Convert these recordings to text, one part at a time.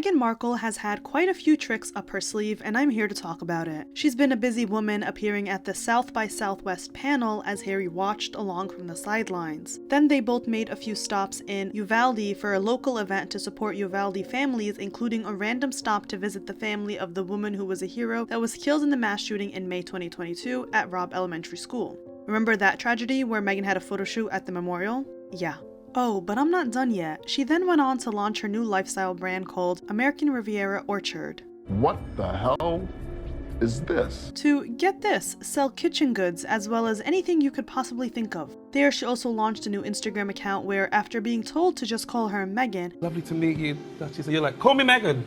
Meghan Markle has had quite a few tricks up her sleeve, and I'm here to talk about it. She's been a busy woman, appearing at the South by Southwest panel as Harry watched along from the sidelines. Then they both made a few stops in Uvalde for a local event to support Uvalde families, including a random stop to visit the family of the woman who was a hero that was killed in the mass shooting in May 2022 at Robb Elementary School. Remember that tragedy where Meghan had a photo shoot at the memorial? Yeah. Oh, but I'm not done yet. She then went on to launch her new lifestyle brand called American Riviera Orchard. What the hell is this? To, get this, sell kitchen goods as well as anything you could possibly think of. There she also launched a new Instagram account where, after being told to just call her Meghan, lovely to meet you, she said, you're like, call me Meghan.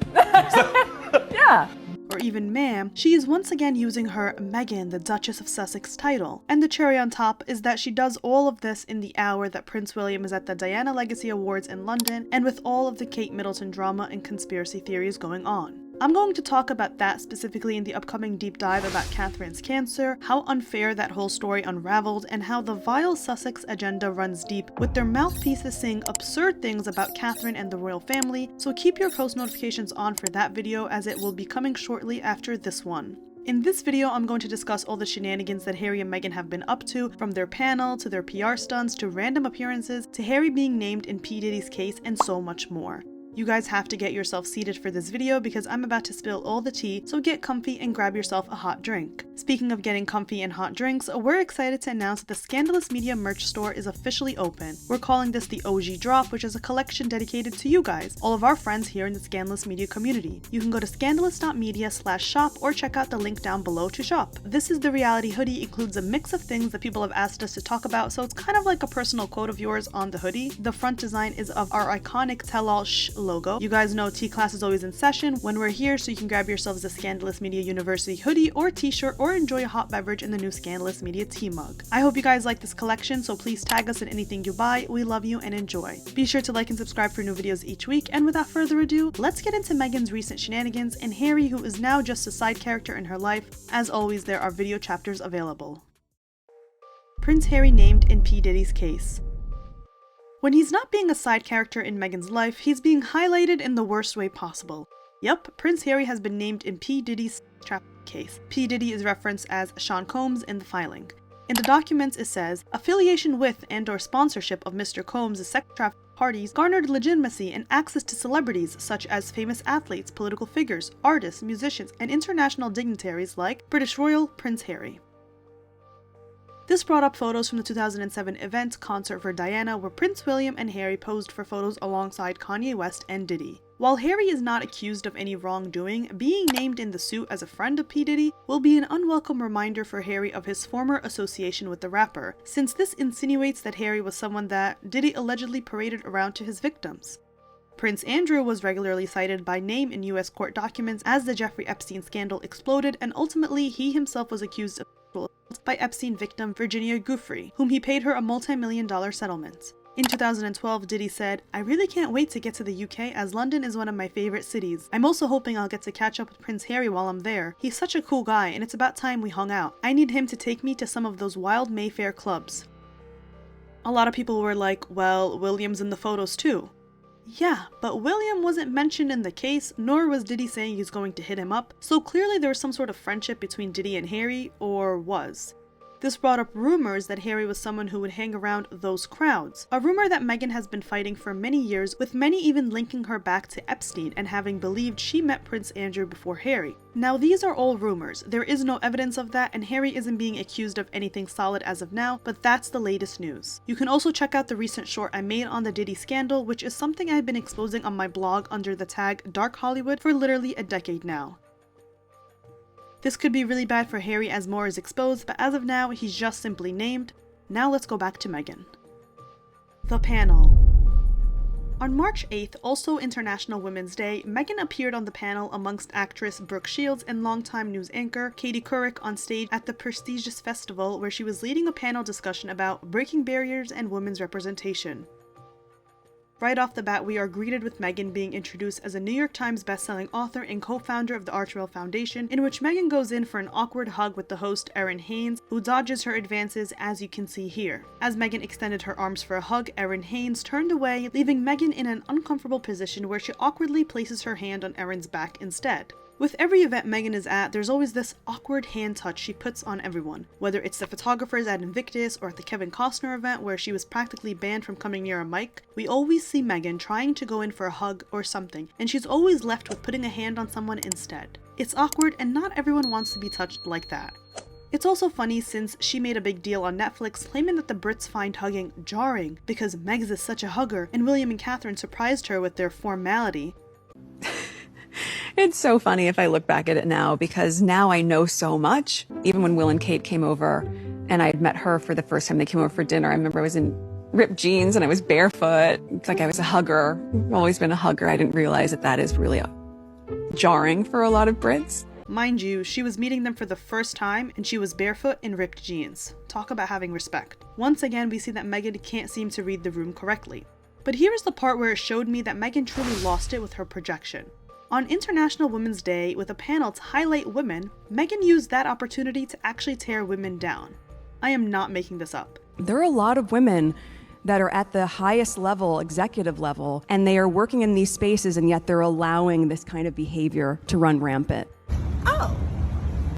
Yeah. Or even ma'am, she is once again using her Meghan, the Duchess of Sussex title. And the cherry on top is that she does all of this in the hour that Prince William is at the Diana Legacy Awards in London, and with all of the Kate Middleton drama and conspiracy theories going on. I'm going to talk about that specifically in the upcoming deep dive about Catherine's cancer, how unfair that whole story unraveled, and how the vile Sussex agenda runs deep, with their mouthpieces saying absurd things about Catherine and the royal family, so keep your post notifications on for that video as it will be coming shortly after this one. In this video, I'm going to discuss all the shenanigans that Harry and Meghan have been up to, from their panel, to their PR stunts, to random appearances, to Harry being named in P. Diddy's case, and so much more. You guys have to get yourself seated for this video because I'm about to spill all the tea, so get comfy and grab yourself a hot drink. Speaking of getting comfy and hot drinks, we're excited to announce that the Scandalous Media merch store is officially open. We're calling this the OG Drop, which is a collection dedicated to you guys, all of our friends here in the Scandalous Media community. You can go to scandalous.media/shop or check out the link down below to shop. This is the reality hoodie, includes a mix of things that people have asked us to talk about, so it's kind of like a personal quote of yours on the hoodie. The front design is of our iconic tell-all shh logo. You guys know tea class is always in session when we're here, so you can grab yourselves a Scandalous Media University hoodie or t-shirt, or enjoy a hot beverage in the new Scandalous Media tea mug. I hope you guys like this collection, so please tag us in anything you buy. We love you and enjoy. Be sure to like and subscribe for new videos each week, and without further ado, let's get into Meghan's recent shenanigans and Harry, who is now just a side character in her life. As always, there are video chapters available. Prince Harry named in P. Diddy's case. When he's not being a side character in Meghan's life, he's being highlighted in the worst way possible. Yup, Prince Harry has been named in P. Diddy's case. P. Diddy is referenced as Sean Combs in the filing. In the documents it says, affiliation with and/or sponsorship of Mr. Combs' sex trafficking parties garnered legitimacy and access to celebrities such as famous athletes, political figures, artists, musicians, and international dignitaries like British Royal Prince Harry. This brought up photos from the 2007 event Concert for Diana, where Prince William and Harry posed for photos alongside Kanye West and Diddy. While Harry is not accused of any wrongdoing, being named in the suit as a friend of P. Diddy will be an unwelcome reminder for Harry of his former association with the rapper, since this insinuates that Harry was someone that Diddy allegedly paraded around to his victims. Prince Andrew was regularly cited by name in US court documents as the Jeffrey Epstein scandal exploded, and ultimately he himself was accused of by Epstein victim Virginia Giuffre, whom he paid her a multi-million-dollar settlement. In 2012, Diddy said, "I really can't wait to get to the UK as London is one of my favorite cities. I'm also hoping I'll get to catch up with Prince Harry while I'm there. He's such a cool guy and it's about time we hung out. I need him to take me to some of those wild Mayfair clubs." A lot of people were like, well, William's in the photos too. Yeah, but William wasn't mentioned in the case, nor was Diddy saying he's going to hit him up, so clearly there was some sort of friendship between Diddy and Harry, or was. This brought up rumors that Harry was someone who would hang around those crowds, a rumor that Meghan has been fighting for many years, with many even linking her back to Epstein and having believed she met Prince Andrew before Harry. Now these are all rumors, there is no evidence of that, and Harry isn't being accused of anything solid as of now, but that's the latest news. You can also check out the recent short I made on the Diddy scandal, which is something I've been exposing on my blog under the tag Dark Hollywood for literally a decade now. This could be really bad for Harry as more is exposed, but as of now, he's just simply named. Now let's go back to Meghan. The panel. On March 8th, also International Women's Day, Meghan appeared on the panel amongst actress Brooke Shields and longtime news anchor Katie Couric on stage at the prestigious festival, where she was leading a panel discussion about breaking barriers and women's representation. Right off the bat, we are greeted with Meghan being introduced as a New York Times bestselling author and co-founder of the Archwell Foundation, in which Meghan goes in for an awkward hug with the host Erin Haynes, who dodges her advances, as you can see here. As Meghan extended her arms for a hug, Erin Haynes turned away, leaving Meghan in an uncomfortable position where she awkwardly places her hand on Erin's back instead. With every event Meghan is at, there's always this awkward hand touch she puts on everyone. Whether it's the photographers at Invictus or at the Kevin Costner event where she was practically banned from coming near a mic, we always see Meghan trying to go in for a hug or something, and she's always left with putting a hand on someone instead. It's awkward, and not everyone wants to be touched like that. It's also funny since she made a big deal on Netflix claiming that the Brits find hugging jarring because Megs is such a hugger, and William and Catherine surprised her with their formality. It's so funny if I look back at it now, because now I know so much. Even when Will and Kate came over and I had met her for the first time they came over for dinner, I remember I was in ripped jeans and I was barefoot. It's like I was a hugger. I've always been a hugger. I didn't realize that that is really jarring for a lot of Brits. Mind you, she was meeting them for the first time and she was barefoot in ripped jeans. Talk about having respect. Once again, we see that Meghan can't seem to read the room correctly. But here's the part where it showed me that Meghan truly lost it with her projection. On International Women's Day, with a panel to highlight women, Meghan used that opportunity to actually tear women down. I am not making this up. There are a lot of women that are at the highest level, executive level, and they are working in these spaces, and yet they're allowing this kind of behavior to run rampant. Oh!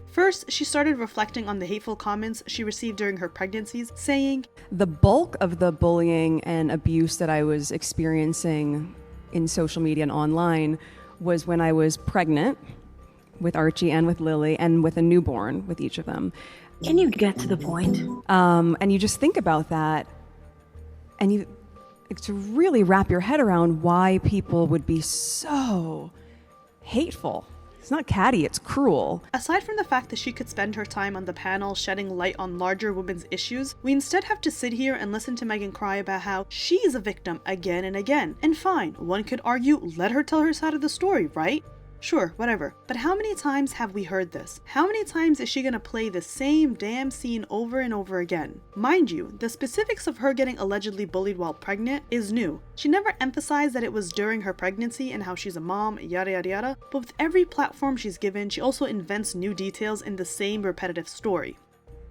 First, she started reflecting on the hateful comments she received during her pregnancies, saying, "The bulk of the bullying and abuse that I was experiencing in social media and online was when I was pregnant with Archie and with Lily and with a newborn with each of them." Can you get to the point? And you just think about that, and you to really wrap your head around why people would be so hateful. It's not catty, it's cruel. Aside from the fact that she could spend her time on the panel shedding light on larger women's issues, we instead have to sit here and listen to Meghan cry about how she's a victim again and again. And fine, one could argue, let her tell her side of the story, right? Sure, whatever. But how many times have we heard this? How many times is she gonna play the same damn scene over and over again? Mind you, the specifics of her getting allegedly bullied while pregnant is new. She never emphasized that it was during her pregnancy and how she's a mom, yada yada yada, but with every platform she's given, she also invents new details in the same repetitive story.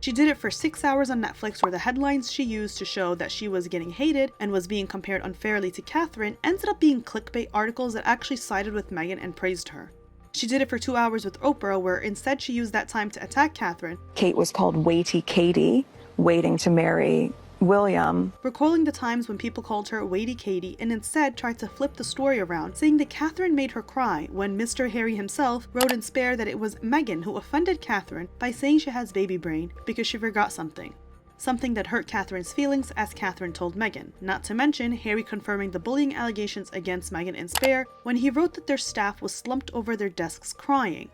She did it for 6 hours on Netflix, where the headlines she used to show that she was getting hated and was being compared unfairly to Catherine ended up being clickbait articles that actually sided with Meghan and praised her. She did it for 2 hours with Oprah, where instead she used that time to attack Catherine. Kate was called Waity Katie, waiting to marry William. Recalling the times when people called her Waity Katie and instead tried to flip the story around, saying that Catherine made her cry when Mr. Harry himself wrote in Spare that it was Meghan who offended Catherine by saying she has baby brain because she forgot something. Something that hurt Catherine's feelings, as Catherine told Meghan. Not to mention Harry confirming the bullying allegations against Meghan in Spare when he wrote that their staff was slumped over their desks crying.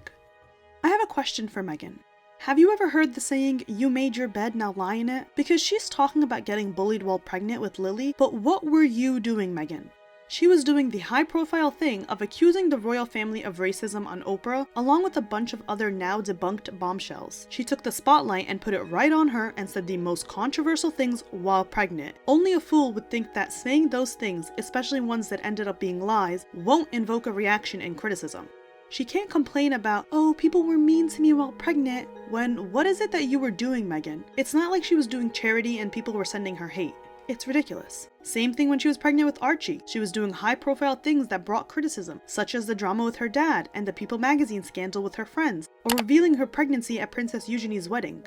I have a question for Meghan. Have you ever heard the saying, "You made your bed, now lie in it"? Because she's talking about getting bullied while pregnant with Lily, but what were you doing, Meghan? She was doing the high-profile thing of accusing the royal family of racism on Oprah, along with a bunch of other now debunked bombshells. She took the spotlight and put it right on her and said the most controversial things while pregnant. Only a fool would think that saying those things, especially ones that ended up being lies, won't invoke a reaction and criticism. She can't complain about, "Oh, people were mean to me while pregnant," when what is it that you were doing, Meghan? It's not like she was doing charity and people were sending her hate. It's ridiculous. Same thing when she was pregnant with Archie. She was doing high-profile things that brought criticism, such as the drama with her dad and the People magazine scandal with her friends, or revealing her pregnancy at Princess Eugenie's wedding.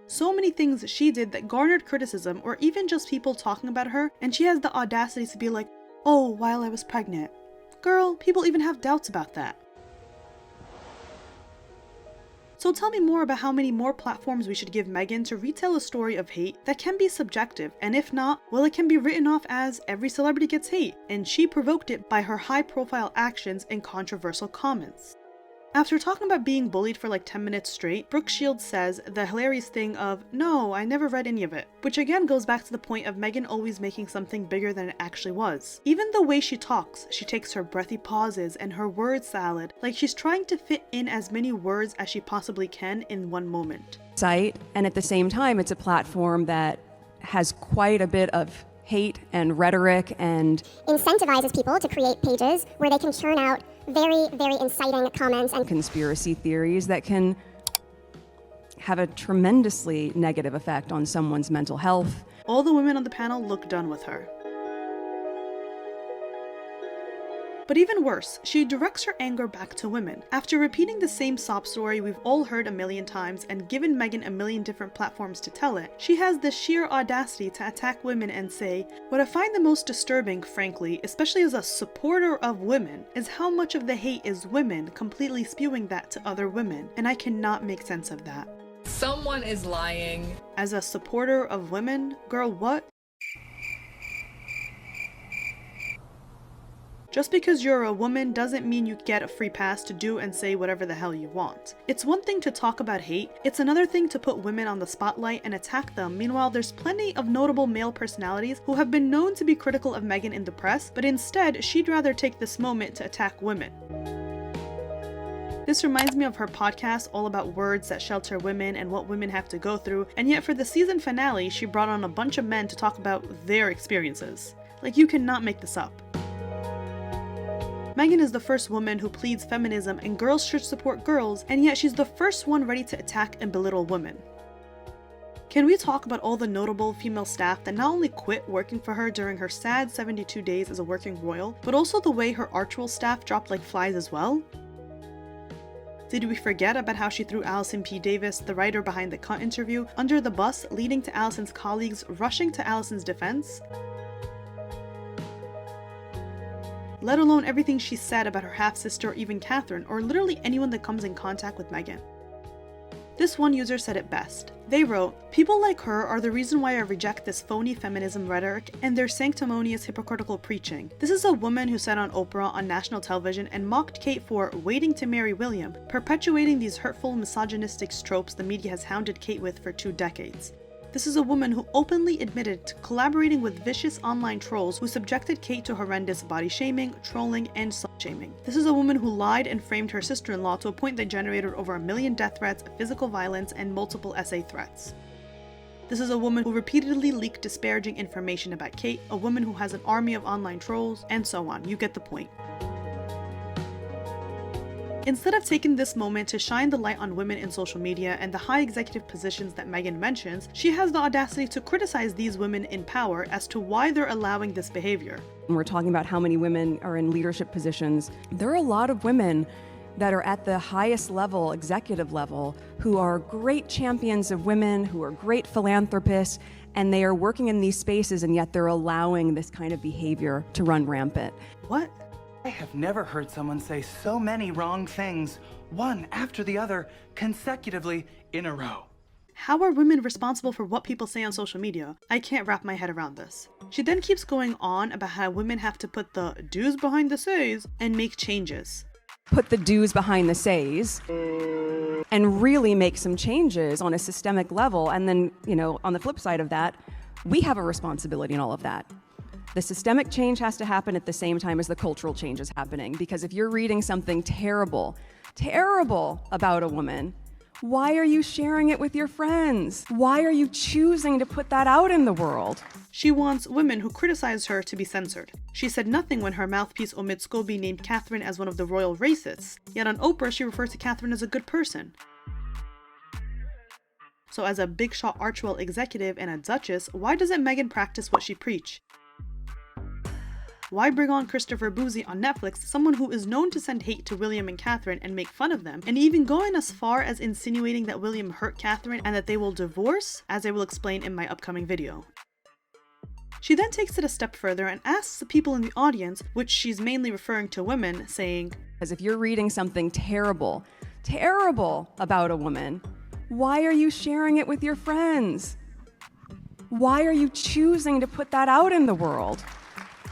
So many things she did that garnered criticism, or even just people talking about her, and she has the audacity to be like, "Oh, while I was pregnant." Girl, people even have doubts about that. So tell me more about how many more platforms we should give Meghan to retell a story of hate that can be subjective, and if not, well, it can be written off as every celebrity gets hate, and she provoked it by her high-profile actions and controversial comments. After talking about being bullied for like 10 minutes straight, Brooke Shields says the hilarious thing of, "No, I never read any of it," which again goes back to the point of Meghan always making something bigger than it actually was. Even the way she talks, she takes her breathy pauses and her word salad, like she's trying to fit in as many words as she possibly can in one moment. Site, and at the same time, it's a platform that has quite a bit of hate and rhetoric and incentivizes people to create pages where they can churn out very, very inciting comments and conspiracy theories that can have a tremendously negative effect on someone's mental health. All the women on the panel look done with her. But even worse, she directs her anger back to women. After repeating the same sob story we've all heard a million times and given Meghan a million different platforms to tell it, she has the sheer audacity to attack women and say, "What I find the most disturbing, frankly, especially as a supporter of women, is how much of the hate is women completely spewing that to other women, and I cannot make sense of that." Someone is lying. As a supporter of women? Girl, what? Just because you're a woman doesn't mean you get a free pass to do and say whatever the hell you want. It's one thing to talk about hate, it's another thing to put women on the spotlight and attack them. Meanwhile, there's plenty of notable male personalities who have been known to be critical of Meghan in the press, but instead, she'd rather take this moment to attack women. This reminds me of her podcast all about words that shelter women and what women have to go through, and yet for the season finale, she brought on a bunch of men to talk about their experiences. Like, you cannot make this up. Meghan is the first woman who pleads feminism and girls should support girls, and yet she's the first one ready to attack and belittle women. Can we talk about all the notable female staff that not only quit working for her during her sad 72 days as a working royal, but also the way her Archewell staff dropped like flies as well? Did we forget about how she threw Alison P. Davis, the writer behind the Cut interview, under the bus, leading to Alison's colleagues rushing to Alison's defense? Let alone everything she said about her half-sister or even Catherine, or literally anyone that comes in contact with Meghan. This one user said it best. They wrote, "People like her are the reason why I reject this phony feminism rhetoric and their sanctimonious hypocritical preaching. This is a woman who sat on Oprah on national television and mocked Kate for waiting to marry William, perpetuating these hurtful misogynistic tropes the media has hounded Kate with for 2 decades. This is a woman who openly admitted to collaborating with vicious online trolls who subjected Kate to horrendous body shaming, trolling, and slut-shaming. This is a woman who lied and framed her sister-in-law to a point that generated over 1 million death threats, physical violence, and multiple essay threats. This is a woman who repeatedly leaked disparaging information about Kate, a woman who has an army of online trolls, and so on. You get the point." Instead of taking this moment to shine the light on women in social media and the high executive positions that Meghan mentions, she has the audacity to criticize these women in power as to why they're allowing this behavior. When we're talking about how many women are in leadership positions, there are a lot of women that are at the highest level, executive level, who are great champions of women, who are great philanthropists, and they are working in these spaces, and yet they're allowing this kind of behavior to run rampant. What? I have never heard someone say so many wrong things, one after the other, consecutively in a row. How are women responsible for what people say on social media? I can't wrap my head around this. She then keeps going on about how women have to put the do's behind the says and make changes. Put the do's behind the says and really make some changes on a systemic level. And then, on the flip side of that, we have a responsibility in all of that. The systemic change has to happen at the same time as the cultural change is happening, because if you're reading something terrible about a woman, why are you sharing it with your friends? Why are you choosing to put that out in the world? She wants women who criticize her to be censored. She said nothing when her mouthpiece Omid Scobie named Catherine as one of the royal racists, yet on Oprah she referred to Catherine as a good person. So as a big shot Archewell executive and a duchess, why doesn't Meghan practice what she preach? Why bring on Christopher Boozy on Netflix, someone who is known to send hate to William and Catherine and make fun of them, and even going as far as insinuating that William hurt Catherine and that they will divorce, as I will explain in my upcoming video. She then takes it a step further and asks the people in the audience, which she's mainly referring to women, saying, "As if you're reading something terrible about a woman, why are you sharing it with your friends? Why are you choosing to put that out in the world?"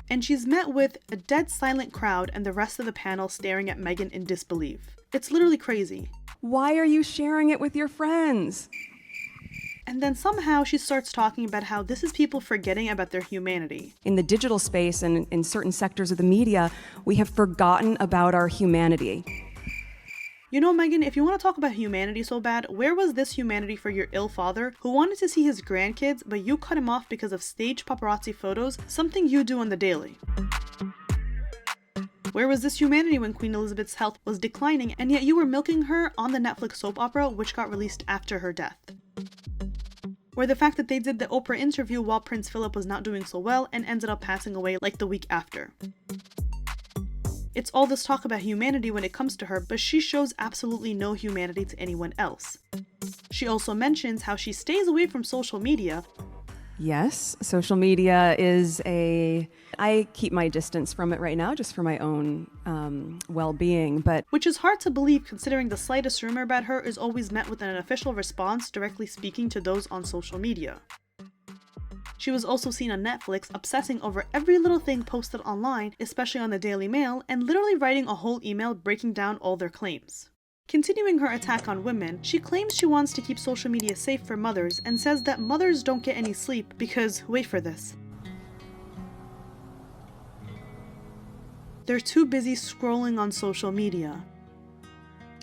And she's met with a dead silent crowd and the rest of the panel staring at Meghan in disbelief. It's literally crazy. Why are you sharing it with your friends? And then somehow she starts talking about how this is people forgetting about their humanity. In the digital space and in certain sectors of the media, we have forgotten about our humanity. You know, Meghan, if you want to talk about humanity so bad, where was this humanity for your ill father who wanted to see his grandkids, but you cut him off because of staged paparazzi photos, something you do on the daily? Where was this humanity when Queen Elizabeth's health was declining, and yet you were milking her on the Netflix soap opera, which got released after her death? Or the fact that they did the Oprah interview while Prince Philip was not doing so well and ended up passing away like the week after. It's all this talk about humanity when it comes to her, but she shows absolutely no humanity to anyone else. She also mentions how she stays away from social media. Yes, social media is I keep my distance from it right now just for my own well-being, but... Which is hard to believe considering the slightest rumor about her is always met with an official response directly speaking to those on social media. She was also seen on Netflix obsessing over every little thing posted online, especially on the Daily Mail, and literally writing a whole email breaking down all their claims. Continuing her attack on women, she claims she wants to keep social media safe for mothers and says that mothers don't get any sleep because, wait for this, they're too busy scrolling on social media.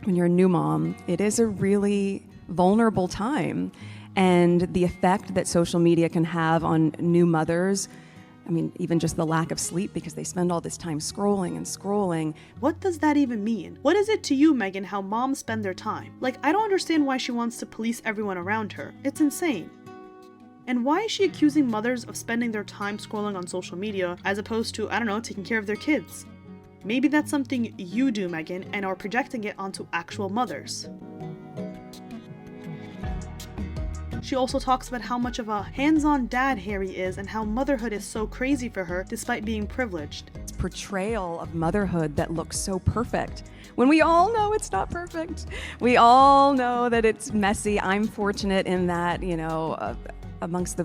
When you're a new mom, it is a really vulnerable time. And the effect that social media can have on new mothers, I mean, even just the lack of sleep because they spend all this time scrolling and scrolling. What does that even mean? What is it to you, Meghan, how moms spend their time? Like, I don't understand why she wants to police everyone around her. It's insane. And why is she accusing mothers of spending their time scrolling on social media as opposed to, I don't know, taking care of their kids? Maybe that's something you do, Meghan, and are projecting it onto actual mothers. She also talks about how much of a hands-on dad Harry is and how motherhood is so crazy for her despite being privileged. It's portrayal of motherhood that looks so perfect when we all know it's not perfect. We all know that it's messy. I'm fortunate in that, you know, amongst the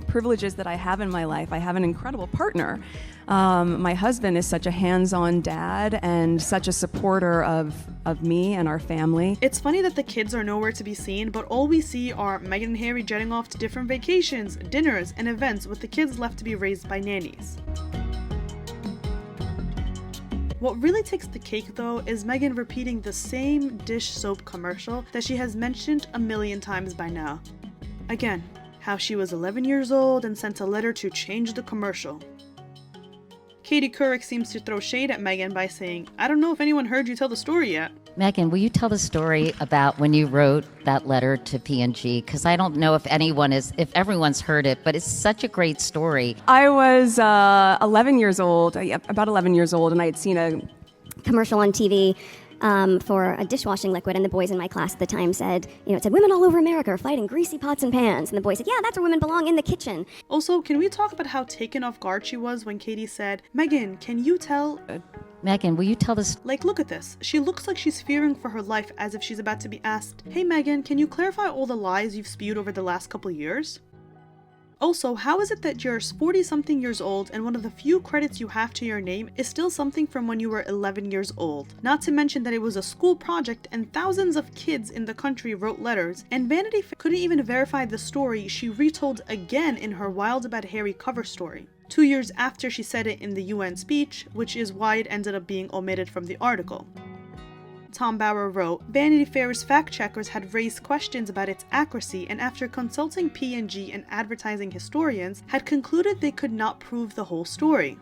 privileges that I have in my life, I have an incredible partner. My husband is such a hands-on dad and such a supporter of me and our family. It's funny that the kids are nowhere to be seen, but all we see are Meghan and Harry jetting off to different vacations, dinners, and events with the kids left to be raised by nannies. What really takes the cake though is Meghan repeating the same dish soap commercial that she has mentioned a million times by now. Again, how she was 11 years old and sent a letter to change the commercial. Katie Couric seems to throw shade at Meghan by saying, I don't know if anyone heard you tell the story yet. Meghan, will you tell the story about when you wrote that letter to P&G? Because I don't know if everyone's heard it, but it's such a great story. I was 11 years old, about 11 years old, and I had seen a Commercial on TV for a dishwashing liquid, and the boys in my class at the time said, it said, women all over America are fighting greasy pots and pans. And the boys said, yeah, that's where women belong, in the kitchen. Also, can we talk about how taken off guard she was when Katie said, Meghan, can you tell... Meghan, will you tell this? Like, look at this. She looks like she's fearing for her life as if she's about to be asked, hey Meghan, can you clarify all the lies you've spewed over the last couple years? Also, how is it that you're 40-something years old and one of the few credits you have to your name is still something from when you were 11 years old? Not to mention that it was a school project and thousands of kids in the country wrote letters, and Vanity Fair couldn't even verify the story she retold again in her Wild About Harry cover story, 2 years after she said it in the UN speech, which is why it ended up being omitted from the article. Tom Bauer wrote, Vanity Fair's fact-checkers had raised questions about its accuracy and after consulting P&G and advertising historians, had concluded they could not prove the whole story.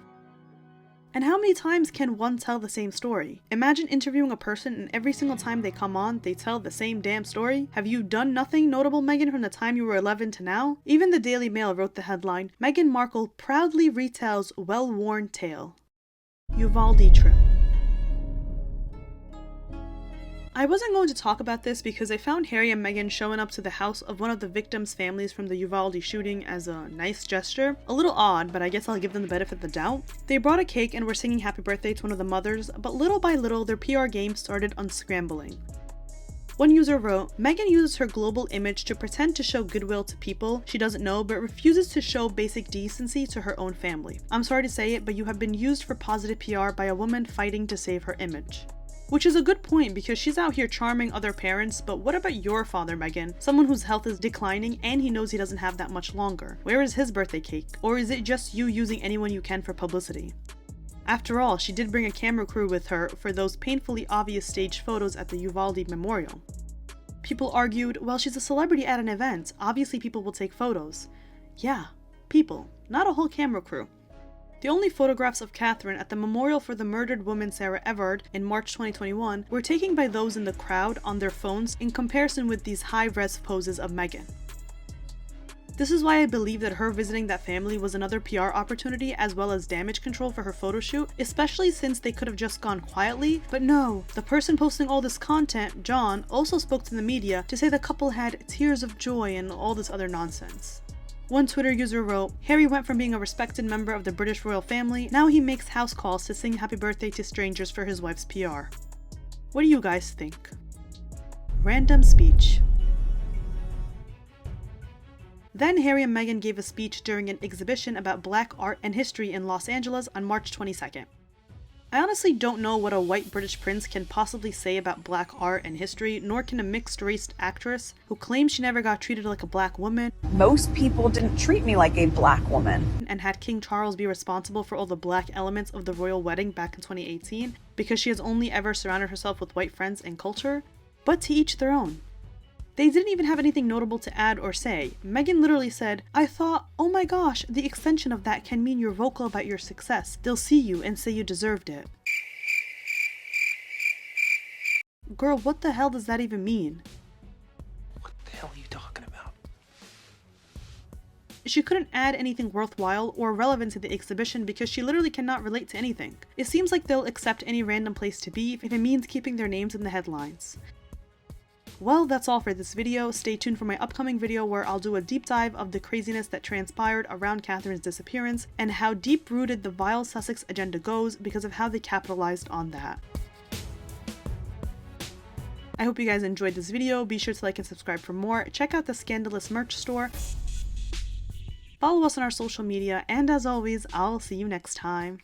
And how many times can one tell the same story? Imagine interviewing a person and every single time they come on, they tell the same damn story. Have you done nothing notable, Meghan, from the time you were 11 to now? Even the Daily Mail wrote the headline, Meghan Markle proudly retells well-worn tale. Uvalde trip. I wasn't going to talk about this because I found Harry and Meghan showing up to the house of one of the victims' families from the Uvalde shooting as a nice gesture. A little odd, but I guess I'll give them the benefit of the doubt. They brought a cake and were singing happy birthday to one of the mothers, but little by little their PR game started unscrambling. One user wrote, Meghan uses her global image to pretend to show goodwill to people she doesn't know but refuses to show basic decency to her own family. I'm sorry to say it, but you have been used for positive PR by a woman fighting to save her image. Which is a good point because she's out here charming other parents, but what about your father, Meghan? Someone whose health is declining and he knows he doesn't have that much longer. Where is his birthday cake? Or is it just you using anyone you can for publicity? After all, she did bring a camera crew with her for those painfully obvious staged photos at the Uvalde memorial. People argued, well, she's a celebrity at an event, obviously people will take photos. Yeah, people, not a whole camera crew. The only photographs of Catherine at the memorial for the murdered woman Sarah Everard in March 2021 were taken by those in the crowd on their phones in comparison with these high-res poses of Meghan. This is why I believe that her visiting that family was another PR opportunity as well as damage control for her photo shoot, especially since they could have just gone quietly, but no, the person posting all this content, John, also spoke to the media to say the couple had tears of joy and all this other nonsense. One Twitter user wrote, "Harry went from being a respected member of the British royal family, now he makes house calls to sing happy birthday to strangers for his wife's PR." What do you guys think? Random speech. Then Harry and Meghan gave a speech during an exhibition about black art and history in Los Angeles on March 22nd. I honestly don't know what a white British prince can possibly say about black art and history, nor can a mixed-race actress who claims she never got treated like a black woman. Most people didn't treat me like a black woman. And had King Charles be responsible for all the black elements of the royal wedding back in 2018 because she has only ever surrounded herself with white friends and culture. But to each their own. They didn't even have anything notable to add or say. Meghan literally said, "I thought, oh my gosh, the extension of that can mean you're vocal about your success. They'll see you and say you deserved it." Girl, what the hell does that even mean? What the hell are you talking about? She couldn't add anything worthwhile or relevant to the exhibition because she literally cannot relate to anything. It seems like they'll accept any random place to be if it means keeping their names in the headlines. Well, that's all for this video. Stay tuned for my upcoming video where I'll do a deep dive of the craziness that transpired around Catherine's disappearance and how deep-rooted the vile Sussex agenda goes because of how they capitalized on that. I hope you guys enjoyed this video. Be sure to like and subscribe for more. Check out the Scandalous merch store. Follow us on our social media, and as always, I'll see you next time.